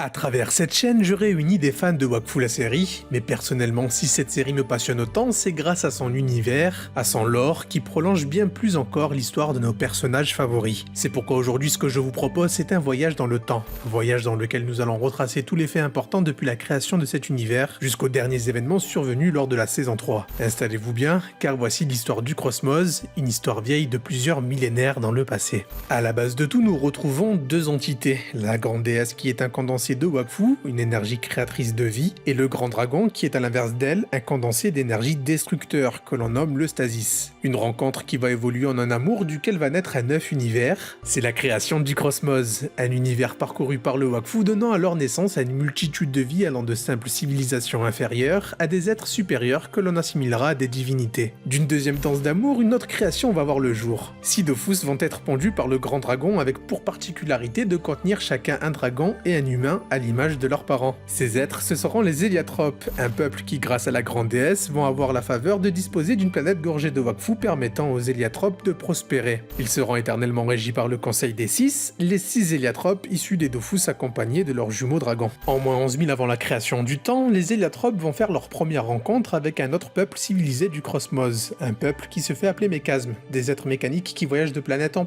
À travers cette chaîne, je réunis des fans de Wakfu la série, mais personnellement, si cette série me passionne autant, c'est grâce à son univers, à son lore, qui prolonge bien plus encore l'histoire de nos personnages favoris. C'est pourquoi aujourd'hui, ce que je vous propose, c'est un voyage dans le temps. Un voyage dans lequel nous allons retracer tous les faits importants depuis la création de cet univers, jusqu'aux derniers événements survenus lors de la saison 3. Installez-vous bien, car voici l'histoire du Cosmos, une histoire vieille de plusieurs millénaires dans le passé. À la base de tout, nous retrouvons deux entités, la grande déesse qui est un condensé de Wakfu, une énergie créatrice de vie, et le grand dragon qui est à l'inverse d'elle, un condensé d'énergie destructeur que l'on nomme le Stasis. Une rencontre qui va évoluer en un amour duquel va naître un neuf univers. C'est la création du Cosmos, un univers parcouru par le Wakfu donnant alors naissance à une multitude de vies allant de simples civilisations inférieures à des êtres supérieurs que l'on assimilera à des divinités. D'une deuxième danse d'amour, une autre création va voir le jour. 6 Dofus vont être pondus par le grand dragon avec pour particularité de contenir chacun un dragon et un humain à l'image de leurs parents. Ces êtres, ce seront les Héliatrope, un peuple qui, grâce à la grande déesse, vont avoir la faveur de disposer d'une planète gorgée de Wakfu permettant aux Héliatropes de prospérer. Ils seront éternellement régis par le Conseil des 6, les 6 Héliatropes issus des Dofus accompagnés de leurs jumeaux dragons. En moins 11 000 avant la création du temps, les Héliatropes vont faire leur première rencontre avec un autre peuple civilisé du Cosmos, un peuple qui se fait appeler Méchasmes, des êtres mécaniques qui voyagent de planète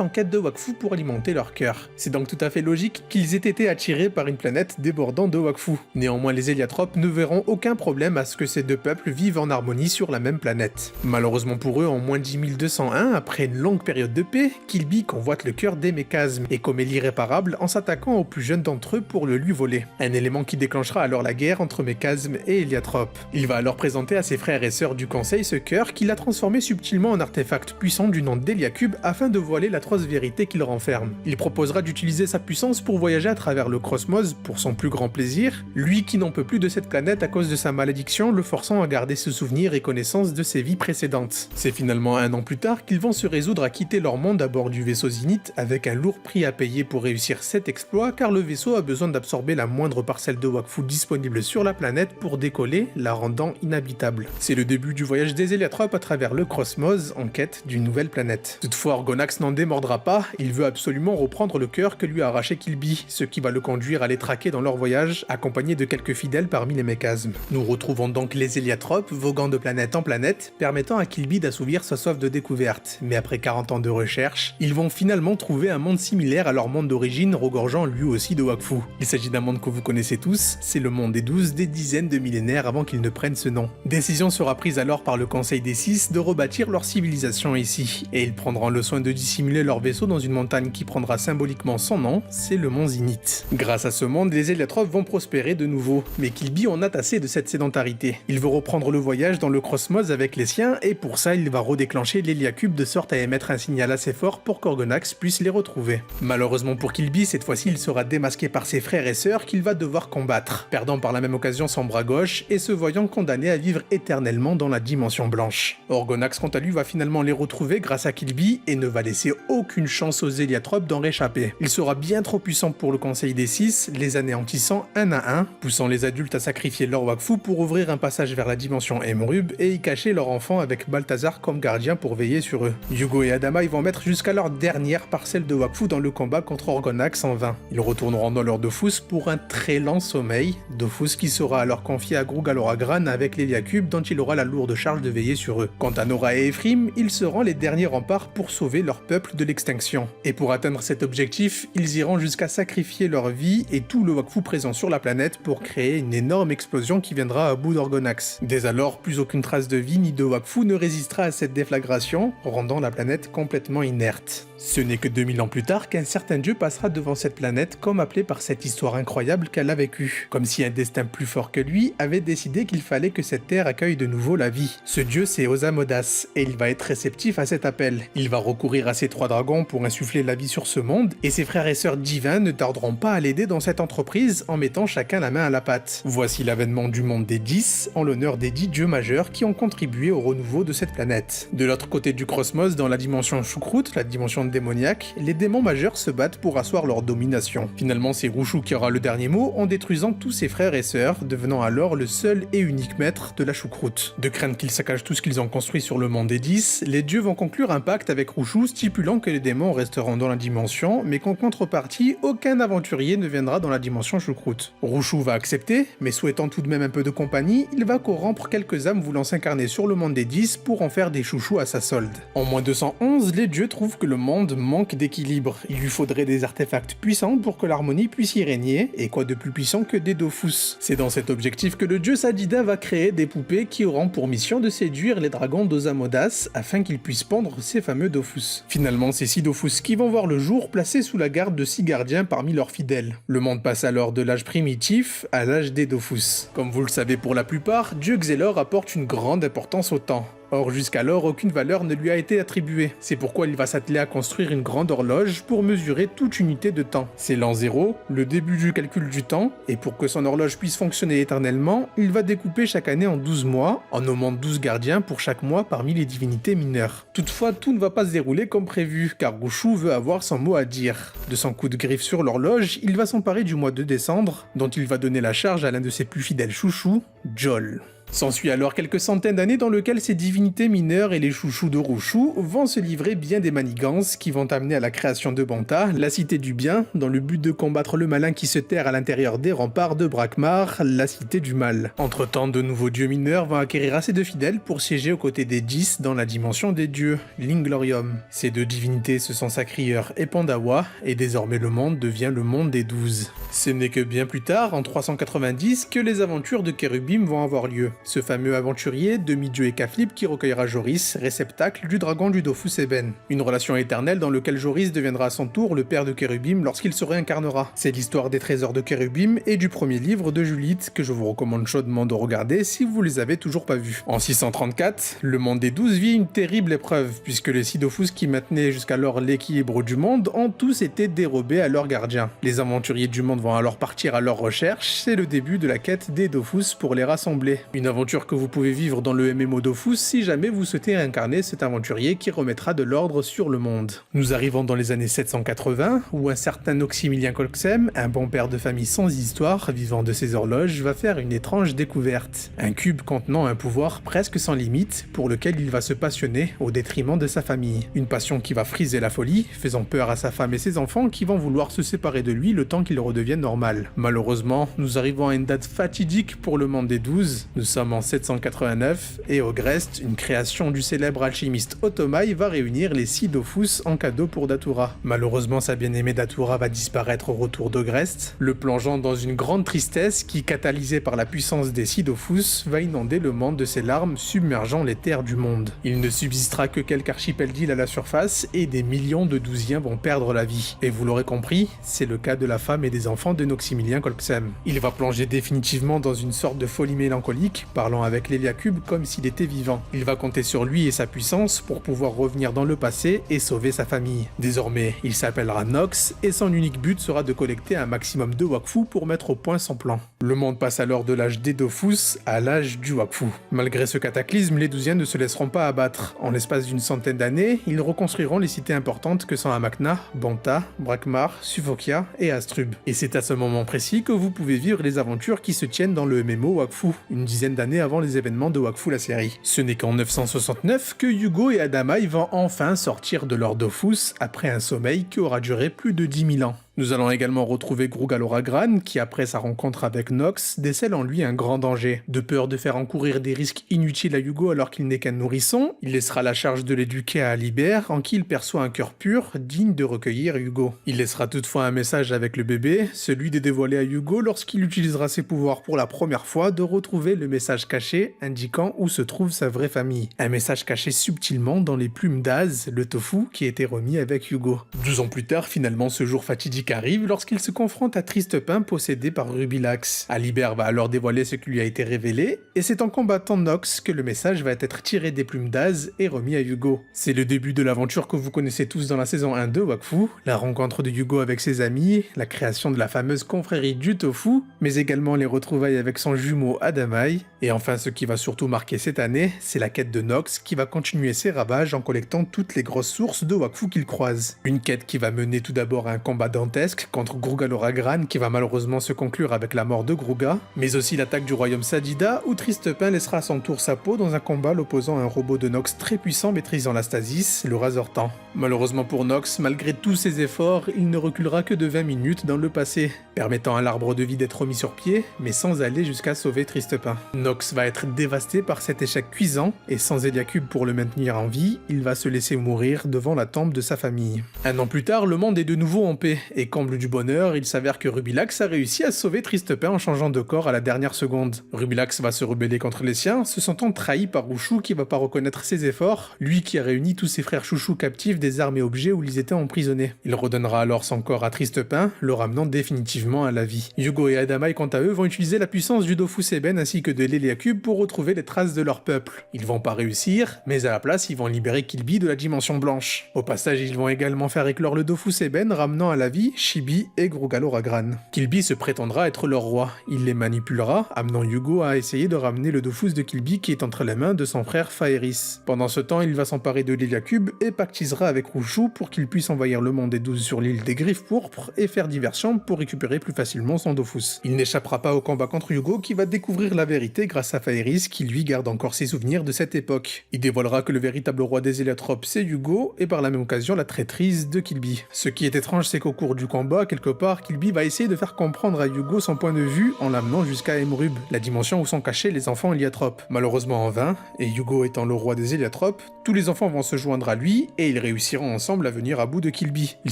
en quête de Wakfu pour alimenter leur cœur. C'est donc tout à fait logique qu'ils aient été attirés par une planète débordant de Wakfu. Néanmoins, les Héliatropes ne verront aucun problème à ce que ces deux peuples vivent en harmonie sur la même planète. Malheureusement pour eux, en moins 10 201, après une longue période de paix, Killby convoite le cœur des Méchasmes et commet l'irréparable en s'attaquant au plus jeune d'entre eux pour le lui voler. Un élément qui déclenchera alors la guerre entre Méchasmes et Héliatropes. Il va alors présenter à ses frères et sœurs du Conseil ce cœur qu'il a transformé subtilement en artefact puissant du nom d'Héliacube afin de voiler l'atroce vérité qu'il renferme. Il proposera d'utiliser sa puissance pour voyager à travers le Cosmos pour son plus grand plaisir, lui qui n'en peut plus de cette planète à cause de sa malédiction, le forçant à garder ce souvenir et connaissance de ses vies précédentes. C'est finalement un an plus tard qu'ils vont se résoudre à quitter leur monde à bord du vaisseau Zenith avec un lourd prix à payer pour réussir cet exploit car le vaisseau a besoin d'absorber la moindre parcelle de Wakfu disponible sur la planète pour décoller, la rendant inhabitable. C'est le début du voyage des Héliatropes à travers le Cosmos en quête d'une nouvelle planète. Toutefois, Orgonax n'en démordra pas, il veut absolument reprendre le cœur que lui a arraché Killby, ce qui va le conduire à les traquer dans leur voyage, accompagné de quelques fidèles parmi les Méchasmes. Nous retrouvons donc les Héliatropes voguant de planète en planète, permettant à Killby d'assouvir sa soif de découverte. Mais après 40 ans de recherche, ils vont finalement trouver un monde similaire à leur monde d'origine, regorgeant lui aussi de Wakfu. Il s'agit d'un monde que vous connaissez tous, c'est le monde des 12 des dizaines de millénaires avant qu'ils ne prennent ce nom. Décision sera prise alors par le Conseil des 6 de rebâtir leur civilisation ici, et ils prendront le soin de dissimuler leur vaisseau dans une montagne qui prendra symboliquement son nom, c'est le mont Zenith. Grâce à ce monde, les Héliatropes vont prospérer de nouveau, mais Killby en a assez de cette sédentarité. Il veut reprendre le voyage dans le Cosmos avec les siens, et pour ça il va redéclencher l'Héliacube de sorte à émettre un signal assez fort pour qu'Orgonax puisse les retrouver. Malheureusement pour Killby, cette fois-ci il sera démasqué par ses frères et sœurs qu'il va devoir combattre, perdant par la même occasion son bras gauche et se voyant condamné à vivre éternellement dans la dimension blanche. Orgonax quant à lui va finalement les retrouver grâce à Killby et ne va laisser aucune chance aux Héliatropes d'en réchapper. Il sera bien trop puissant pour le Conseil des 6, les anéantissant un à un, poussant les adultes à sacrifier leur Wakfu pour ouvrir un passage vers la dimension Emrub et y cacher leur enfant avec Balthazar comme gardien pour veiller sur eux. Yugo et Adama ils vont mettre jusqu'à leur dernière parcelle de Wakfu dans le combat contre Orgonax en vain. Ils retourneront dans leur Dofus pour un très lent sommeil, Dofus qui sera alors confié à Grug Aloragran avec l'Héliacube dont il aura la lourde charge de veiller sur eux. Quant à Nora et Ephraim, ils seront les derniers remparts pour sauver leur peuple de l'extinction. Et pour atteindre cet objectif, ils iront jusqu'à sacrifier leur vie et tout le Wakfu présent sur la planète pour créer une énorme explosion qui viendra à bout d'Orgonax. Dès alors, plus aucune trace de vie ni de Wakfu ne résistera à cette déflagration, rendant la planète complètement inerte. Ce n'est que 2000 ans plus tard qu'un certain dieu passera devant cette planète comme appelé par cette histoire incroyable qu'elle a vécue, comme si un destin plus fort que lui avait décidé qu'il fallait que cette terre accueille de nouveau la vie. Ce dieu c'est Osamodas, et il va être réceptif à cet appel. Il va recourir à ses 3 dragons pour insuffler la vie sur ce monde, et ses frères et sœurs divins ne tarderont pas à l'aider dans cette entreprise en mettant chacun la main à la pâte. Voici l'avènement du monde des 10, en l'honneur des 10 dieux majeurs qui ont contribué au renouveau de cette planète. De l'autre côté du Cosmos, dans la dimension choucroute, la dimension plantes démoniaques, les démons majeurs se battent pour asseoir leur domination. Finalement, c'est Rushou qui aura le dernier mot en détruisant tous ses frères et sœurs, devenant alors le seul et unique maître de la choucroute. De crainte qu'ils saccagent tout ce qu'ils ont construit sur le monde des 10, les dieux vont conclure un pacte avec Rushou stipulant que les démons resteront dans la dimension, mais qu'en contrepartie, aucun aventurier ne viendra dans la dimension choucroute. Rushou va accepter, mais souhaitant tout de même un peu de compagnie, il va corrompre quelques âmes voulant s'incarner sur le monde des 10 pour en faire des chouchous à sa solde. En moins 211, les dieux trouvent que le monde manque d'équilibre. Il lui faudrait des artefacts puissants pour que l'harmonie puisse y régner, et quoi de plus puissant que des Dofus. C'est dans cet objectif que le dieu Sadida va créer des poupées qui auront pour mission de séduire les dragons d'Osamodas afin qu'ils puissent pondre ces fameux Dofus. Finalement, c'est 6 Dofus qui vont voir le jour placés sous la garde de 6 gardiens parmi leurs fidèles. Le monde passe alors de l'âge primitif à l'âge des Dofus. Comme vous le savez pour la plupart, Dieu Xelor apporte une grande importance au temps. Or, jusqu'alors, aucune valeur ne lui a été attribuée. C'est pourquoi il va s'atteler à construire une grande horloge pour mesurer toute unité de temps. C'est l'an 0, le début du calcul du temps, et pour que son horloge puisse fonctionner éternellement, il va découper chaque année en 12 mois, en nommant 12 gardiens pour chaque mois parmi les divinités mineures. Toutefois, tout ne va pas se dérouler comme prévu, car Rushou veut avoir son mot à dire. De son coup de griffe sur l'horloge, il va s'emparer du mois de décembre, dont il va donner la charge à l'un de ses plus fidèles chouchous, Jol. S'ensuit alors quelques centaines d'années dans lesquelles ces divinités mineures et les chouchous de Rushou vont se livrer bien des manigances qui vont amener à la création de Banta, la cité du bien, dans le but de combattre le malin qui se terre à l'intérieur des remparts de Brakmar, la cité du mal. Entre-temps, de nouveaux dieux mineurs vont acquérir assez de fidèles pour siéger aux côtés des 10 dans la dimension des dieux, l'Inglorium. Ces deux divinités se sont Sacrieur et Pandawa, et désormais le monde devient le monde des 12. Ce n'est que bien plus tard, en 390, que les aventures de Kérubim vont avoir lieu. Ce fameux aventurier, demi-dieu et Kaflip qui recueillera Joris, réceptacle du dragon du Dofus Eben. Une relation éternelle dans laquelle Joris deviendra à son tour le père de Kérubim lorsqu'il se réincarnera. C'est l'histoire des trésors de Kérubim et du premier livre de Julite que je vous recommande chaudement de regarder si vous les avez toujours pas vus. En 634, le monde des 12 vit une terrible épreuve puisque les 6 Dofus qui maintenaient jusqu'alors l'équilibre du monde ont tous été dérobés à leurs gardiens. Les aventuriers du monde vont alors partir à leur recherche, c'est le début de la quête des Dofus pour les rassembler. Une aventure que vous pouvez vivre dans le MMO Dofus si jamais vous souhaitez incarner cet aventurier qui remettra de l'ordre sur le monde. Nous arrivons dans les années 780 où un certain Noximilien Colxem, un bon père de famille sans histoire, vivant de ses horloges, va faire une étrange découverte. Un cube contenant un pouvoir presque sans limite pour lequel il va se passionner au détriment de sa famille. Une passion qui va friser la folie, faisant peur à sa femme et ses enfants qui vont vouloir se séparer de lui le temps qu'il redevienne normal. Malheureusement, nous arrivons à une date fatidique pour le monde des 12. Nous sommes en 789 et Ogrest, une création du célèbre alchimiste Otomai, va réunir les 6 Dofus en cadeau pour Datura. Malheureusement, sa bien-aimée Datura va disparaître au retour d'Ogrest, le plongeant dans une grande tristesse qui, catalysée par la puissance des 6 Dofus, va inonder le monde de ses larmes, submergeant les terres du monde. Il ne subsistera que quelques archipels d'îles à la surface et des millions de douziens vont perdre la vie. Et vous l'aurez compris, c'est le cas de la femme et des enfants de Noximilien Colxem. Il va plonger définitivement dans une sorte de folie mélancolique, parlant avec l'Héliacube comme s'il était vivant. Il va compter sur lui et sa puissance pour pouvoir revenir dans le passé et sauver sa famille. Désormais, il s'appellera Nox et son unique but sera de collecter un maximum de Wakfu pour mettre au point son plan. Le monde passe alors de l'âge des Dofus à l'âge du Wakfu. Malgré ce cataclysme, les Douziens ne se laisseront pas abattre. En l'espace d'une centaine d'années, ils reconstruiront les cités importantes que sont Amakna, Banta, Brakmar, Sufokia et Astrub. Et c'est à ce moment précis que vous pouvez vivre les aventures qui se tiennent dans le MMO Wakfu, une dizaine d'années avant les événements de Wakfu la série. Ce n'est qu'en 969 que Hugo et Adamai vont enfin sortir de leur Dofus après un sommeil qui aura duré plus de 10 000 ans. Nous allons également retrouver Grugaloragran qui, après sa rencontre avec Nox, décèle en lui un grand danger. De peur de faire encourir des risques inutiles à Hugo alors qu'il n'est qu'un nourrisson, il laissera la charge de l'éduquer à Alibert en qui il perçoit un cœur pur, digne de recueillir Hugo. Il laissera toutefois un message avec le bébé, celui de dévoiler à Hugo lorsqu'il utilisera ses pouvoirs pour la première fois de retrouver le message caché indiquant où se trouve sa vraie famille. Un message caché subtilement dans les plumes d'Az, le tofu qui était remis avec Hugo. 12 ans plus tard, finalement, ce jour fatidique déclic arrive lorsqu'il se confronte à Tristepin possédé par Rubilax. Alibert va alors dévoiler ce qui lui a été révélé, et c'est en combattant Nox que le message va être tiré des plumes d'Az et remis à Hugo. C'est le début de l'aventure que vous connaissez tous dans la saison 1 de Wakfu, la rencontre de Hugo avec ses amis, la création de la fameuse confrérie du tofu, mais également les retrouvailles avec son jumeau Adamai, et enfin ce qui va surtout marquer cette année, c'est la quête de Nox qui va continuer ses ravages en collectant toutes les grosses sources de Wakfu qu'il croise. Une quête qui va mener tout d'abord à un combat dantesque contre Grugaloragran qui va malheureusement se conclure avec la mort de Gruga, mais aussi l'attaque du royaume Sadida où Tristepin laissera à son tour sa peau dans un combat l'opposant à un robot de Nox très puissant maîtrisant la stasis, le Razortan. Malheureusement pour Nox, malgré tous ses efforts, il ne reculera que de 20 minutes dans le passé, permettant à l'arbre de vie d'être remis sur pied, mais sans aller jusqu'à sauver Tristepin. Nox va être dévasté par cet échec cuisant, et sans Eliacube pour le maintenir en vie, il va se laisser mourir devant la tombe de sa famille. Un an plus tard, le monde est de nouveau en paix, et comble du bonheur, il s'avère que Rubilax a réussi à sauver Tristepin en changeant de corps à la dernière seconde. Rubilax va se rebeller contre les siens, se sentant trahi par Rushu qui va pas reconnaître ses efforts, lui qui a réuni tous ses frères chouchous captifs des armes et objets où ils étaient emprisonnés. Il redonnera alors son corps à Tristepin, le ramenant définitivement à la vie. Hugo et Adamai quant à eux vont utiliser la puissance du Dofus Eben ainsi que de l'Eliacube pour retrouver les traces de leur peuple. Ils vont pas réussir, mais à la place ils vont libérer Kilby de la dimension blanche. Au passage ils vont également faire éclore le Dofus Eben ramenant à la vie Chibi et Grugaloragran. Kilby se prétendra être leur roi, il les manipulera, amenant Hugo à essayer de ramener le Dofus de Kilby qui est entre les mains de son frère Faeris. Pendant ce temps il va s'emparer de l'Eliacube et pactisera avec Rushu pour qu'il puisse envahir le monde des 12 sur l'île des Griffes Pourpres et faire diversion pour récupérer plus facilement son Dofus. Il n'échappera pas au combat contre Hugo qui va découvrir la vérité grâce à Faeris qui lui garde encore ses souvenirs de cette époque. Il dévoilera que le véritable roi des Héliotropes c'est Hugo et par la même occasion la traîtrise de Kilby. Ce qui est étrange c'est qu'au cours du combat, quelque part, Kilby va essayer de faire comprendre à Hugo son point de vue en l'amenant jusqu'à Emrub, la dimension où sont cachés les enfants Héliotropes. Malheureusement en vain, et Hugo étant le roi des Héliotropes, tous les enfants vont se joindre à lui et ils réussiront ensemble à venir à bout de Kilby. Il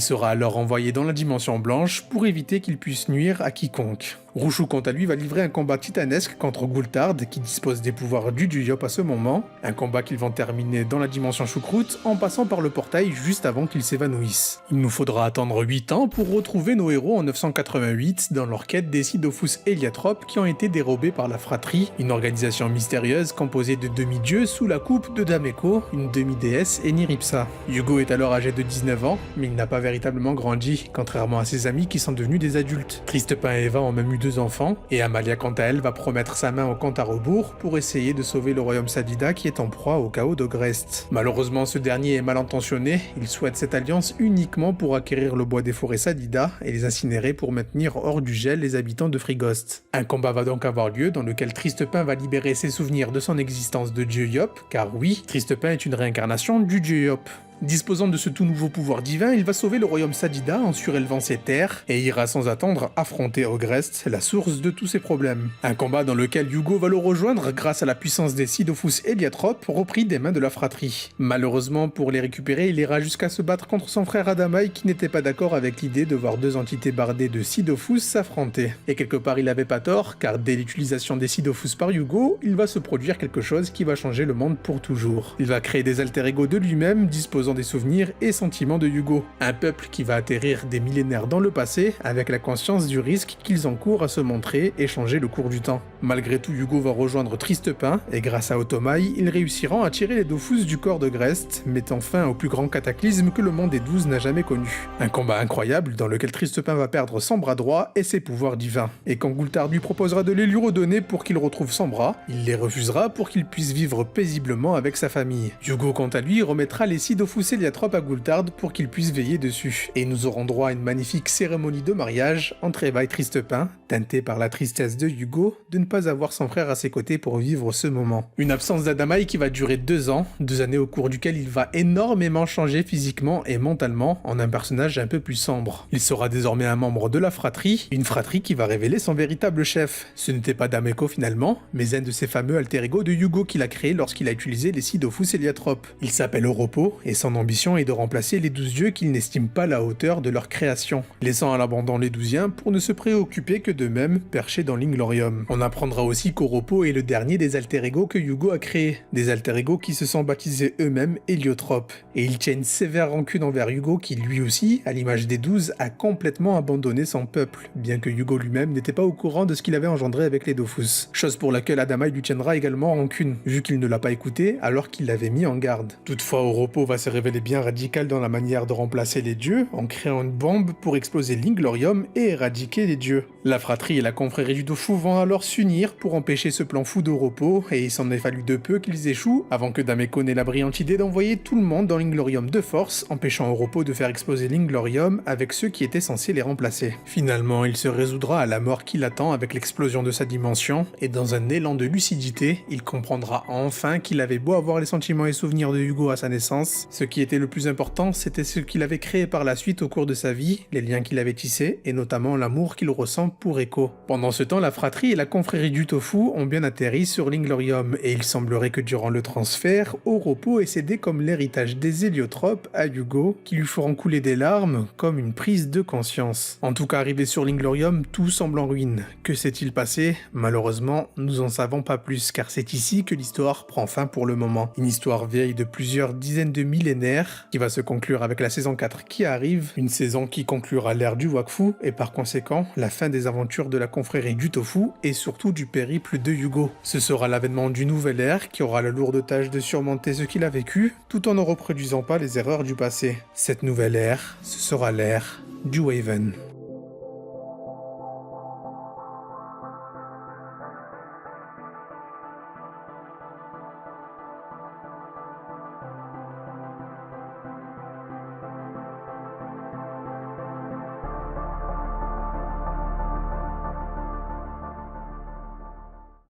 sera alors envoyé dans la dimension blanche pour éviter qu'il puisse nuire à quiconque. Rushu quant à lui va livrer un combat titanesque contre Gulthard qui dispose des pouvoirs du Duyop à ce moment, un combat qu'ils vont terminer dans la dimension choucroute en passant par le portail juste avant qu'ils s'évanouissent. Il nous faudra attendre 8 ans pour retrouver nos héros en 988 dans leur quête des Sidofus Héliotropes qui ont été dérobés par la Fratrie, une organisation mystérieuse composée de demi-dieux sous la coupe de Dameko, une demi-déesse et Niripsa. Hugo est alors âgé de 19 ans, mais il n'a pas véritablement grandi, contrairement à ses amis qui sont devenus des adultes. Tristepin et Eva ont même eu 2 enfants, et Amalia quant à elle va promettre sa main au compte à rebours pour essayer de sauver le royaume Sadida qui est en proie au chaos d'Ogrest. Malheureusement ce dernier est mal intentionné, il souhaite cette alliance uniquement pour acquérir le bois des forêts Sadida et les incinérer pour maintenir hors du gel les habitants de Frigost. Un combat va donc avoir lieu dans lequel Tristepin va libérer ses souvenirs de son existence de dieu Yop, car oui, Tristepin est une réincarnation du dieu Yop. Disposant de ce tout nouveau pouvoir divin, il va sauver le royaume Sadida en surélevant ses terres et ira sans attendre affronter Ogrest, la source de tous ses problèmes. Un combat dans lequel Hugo va le rejoindre grâce à la puissance des Sidofus Héliotropes repris des mains de la fratrie. Malheureusement pour les récupérer, il ira jusqu'à se battre contre son frère Adamai qui n'était pas d'accord avec l'idée de voir 2 entités bardées de Sidofus s'affronter. Et quelque part il avait pas tort, car dès l'utilisation des Sidofus par Hugo, il va se produire quelque chose qui va changer le monde pour toujours. Il va créer des alter-ego de lui-même disposant des souvenirs et sentiments de Hugo. Un peuple qui va atterrir des millénaires dans le passé avec la conscience du risque qu'ils encourent à se montrer et changer le cours du temps. Malgré tout, Hugo va rejoindre Tristepin et grâce à Otomai, ils réussiront à tirer les Dofus du corps de Grest, mettant fin au plus grand cataclysme que le monde des 12 n'a jamais connu. Un combat incroyable dans lequel Tristepin va perdre son bras droit et ses pouvoirs divins. Et quand Gulthard lui proposera de les lui redonner pour qu'il retrouve son bras, il les refusera pour qu'il puisse vivre paisiblement avec sa famille. Hugo quant à lui remettra les Sidofus Héliotropes à Gulthard pour qu'il puisse veiller dessus. Et nous aurons droit à une magnifique cérémonie de mariage entre Eva et Tristepin, teintée par la tristesse de Hugo de ne pas avoir son frère à ses côtés pour vivre ce moment. Une absence d'Adamai qui va durer 2 ans, 2 années au cours duquel il va énormément changer physiquement et mentalement en un personnage un peu plus sombre. Il sera désormais un membre de la fratrie, une fratrie qui va révéler son véritable chef. Ce n'était pas Dameko finalement, mais un de ces fameux alter ego de Hugo qu'il a créé lorsqu'il a utilisé les Sidofus Héliotropes. Il s'appelle Oropo et son ambition est de remplacer les 12 dieux qu'il n'estime pas la hauteur de leur création, laissant à l'abandon les 12iens pour ne se préoccuper que d'eux-mêmes perchés dans l'Inglorium. On apprendra aussi qu'Oropo est le dernier des alter-ego que Hugo a créés, des alter-ego qui se sont baptisés eux-mêmes Héliotropes, et il tient une sévère rancune envers Hugo qui lui aussi, à l'image des 12, a complètement abandonné son peuple, bien que Hugo lui-même n'était pas au courant de ce qu'il avait engendré avec les Dofus, chose pour laquelle Adamai lui tiendra également rancune, vu qu'il ne l'a pas écouté alors qu'il l'avait mis en garde. Toutefois, Oropo va se révéler bien radical dans la manière de remplacer les dieux, en créant une bombe pour exploser l'Inglorium et éradiquer les dieux. La fratrie et la confrérie du Tofu vont alors s'unir pour empêcher ce plan fou d'Oropo, et il s'en est fallu de peu qu'ils échouent, avant que Dameko n'ait la brillante idée d'envoyer tout le monde dans l'Inglorium de force, empêchant Oropo de faire exploser l'Inglorium avec ceux qui étaient censés les remplacer. Finalement, il se résoudra à la mort qui l'attend avec l'explosion de sa dimension, et dans un élan de lucidité, il comprendra enfin qu'il avait beau avoir les sentiments et souvenirs de Hugo à sa naissance, ce qui était le plus important, c'était ce qu'il avait créé par la suite au cours de sa vie, les liens qu'il avait tissés, et notamment l'amour qu'il ressent pour Echo. Pendant ce temps, la fratrie et la confrérie du Tofu ont bien atterri sur l'Inglorium, et il semblerait que durant le transfert, Oropo ait cédé comme l'héritage des héliotropes à Hugo, qui lui feront couler des larmes comme une prise de conscience. En tout cas, arrivé sur l'Inglorium, tout semble en ruine. Que s'est-il passé? Malheureusement, nous en savons pas plus, car c'est ici que l'histoire prend fin pour le moment. Une histoire vieille de plusieurs dizaines de millénaires, qui va se conclure avec la saison 4 qui arrive, une saison qui conclura l'ère du Wakfu, et par conséquent, la fin des aventures de la confrérie du Tofu, et surtout du périple de Hugo. Ce sera l'avènement d'une nouvelle ère, qui aura la lourde tâche de surmonter ce qu'il a vécu, tout en ne reproduisant pas les erreurs du passé. Cette nouvelle ère, ce sera l'ère du Waven.